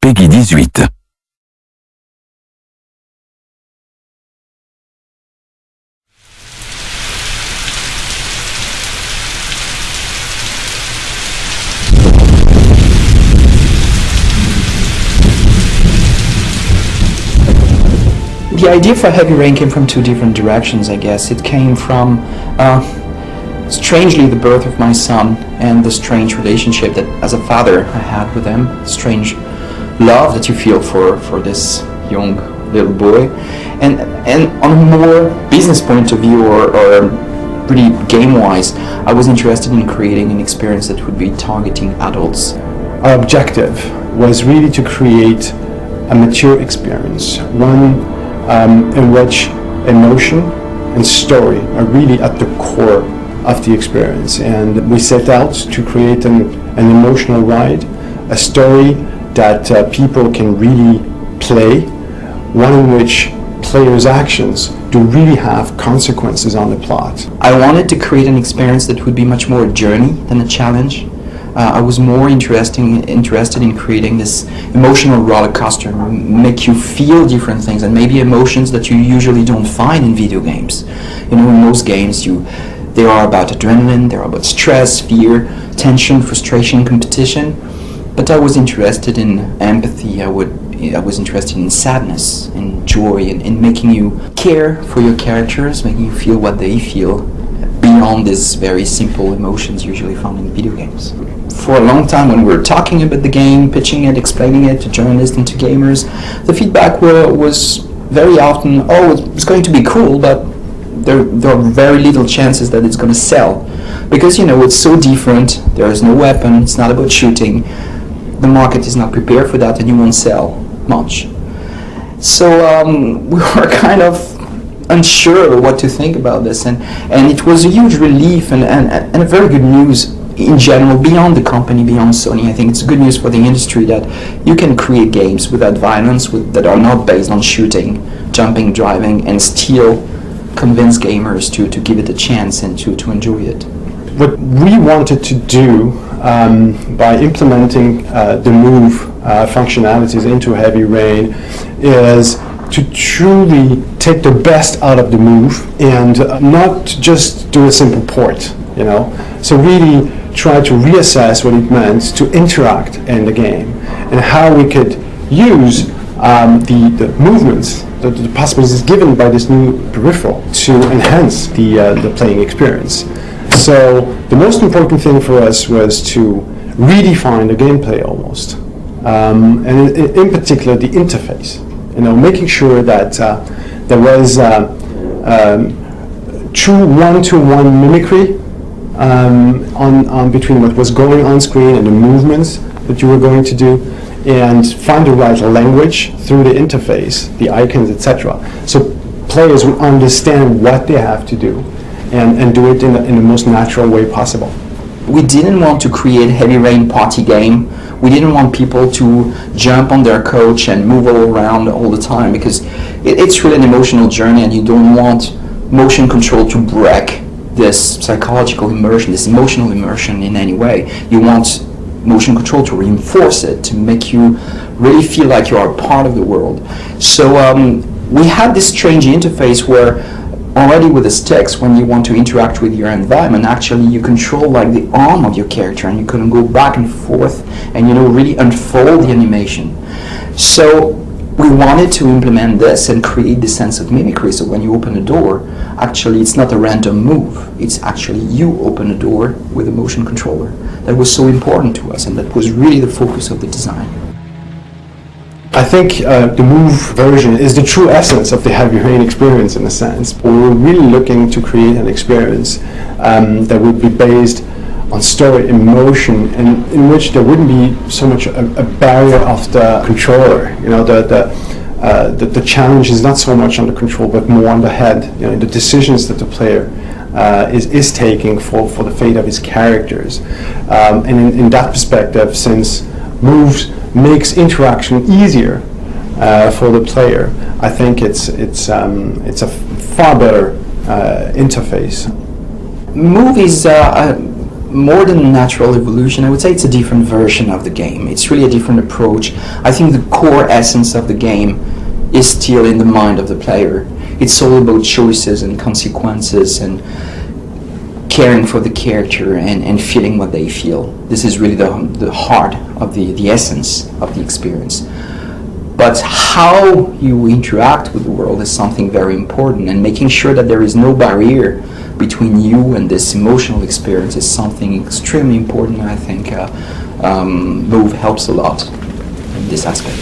Peggy 18. The idea for Heavy Rain came from two different directions, I guess. It came from, strangely, the birth of my son and the strange relationship that, as a father, I had with him. Strange love that you feel for this young little boy. And on a more business point of view, or really game-wise, I was interested in creating an experience that would be targeting adults. Our objective was really to create a mature experience, one in which emotion and story are really at the core of the experience. And we set out to create an emotional ride, a story that people can really play, one in which players' actions do really have consequences on the plot. I wanted to create an experience that would be much more a journey than a challenge. I was more interested in creating this emotional roller coaster, make you feel different things, and maybe emotions that you usually don't find in video games. You know, in most games, they are about adrenaline, they are about stress, fear, tension, frustration, competition. But I was interested in empathy. I was interested in sadness, in joy, in making you care for your characters, making you feel what they feel, beyond these very simple emotions usually found in video games. For a long time, when we were talking about the game, pitching it, explaining it to journalists and to gamers, the feedback was very often, oh, it's going to be cool, but there are very little chances that it's going to sell. Because, you know, it's so different, there is no weapon, it's not about shooting, the market is not prepared for that, and you won't sell much. So we were kind of unsure what to think about this, and it was a huge relief and a very good news in general, beyond the company, beyond Sony. I think it's good news for the industry that you can create games without violence, that are not based on shooting, jumping, driving, and still convince gamers to give it a chance and to enjoy it. What we wanted to do by implementing the move functionalities into Heavy Rain is to truly take the best out of the move and not just do a simple port, you know. So really try to reassess what it meant to interact in the game and how we could use the movements, the possibilities given by this new peripheral to enhance the playing experience. So the most important thing for us was to redefine the gameplay almost, and in particular the interface. You know, making sure that there was true one-to-one mimicry on between what was going on screen and the movements that you were going to do, and find the right language through the interface, the icons, etc. So players would understand what they have to do and do it in the most natural way possible. We didn't want to create Heavy Rain party game. We didn't want people to jump on their couch and move all around all the time, because it's really an emotional journey, and you don't want motion control to break this psychological immersion, this emotional immersion in any way. You want motion control to reinforce it, to make you really feel like you are a part of the world. So we had this strange interface where already with the sticks, when you want to interact with your environment, actually you control like the arm of your character, and you can go back and forth and, you know, really unfold the animation. So we wanted to implement this and create the sense of mimicry. So when you open a door, actually it's not a random move, it's actually you open a door with a motion controller. That was so important to us, and that was really the focus of the design. I think the Move version is the true essence of the Heavy Rain experience, in a sense. We were really looking to create an experience that would be based on story, emotion, and in which there wouldn't be so much a barrier of the controller. You know, the challenge is not so much on the control, but more on the head. You know, the decisions that the player is taking for the fate of his characters. And in that perspective, since Moves makes interaction easier for the player, I think it's a far better interface. Move is more than natural evolution, I would say it's a different version of the game. It's really a different approach. I think the core essence of the game is still in the mind of the player. It's all about choices and consequences and caring for the character and feeling what they feel. This is really the heart of the essence of the experience. But how you interact with the world is something very important, and making sure that there is no barrier between you and this emotional experience is something extremely important. I think Move helps a lot in this aspect.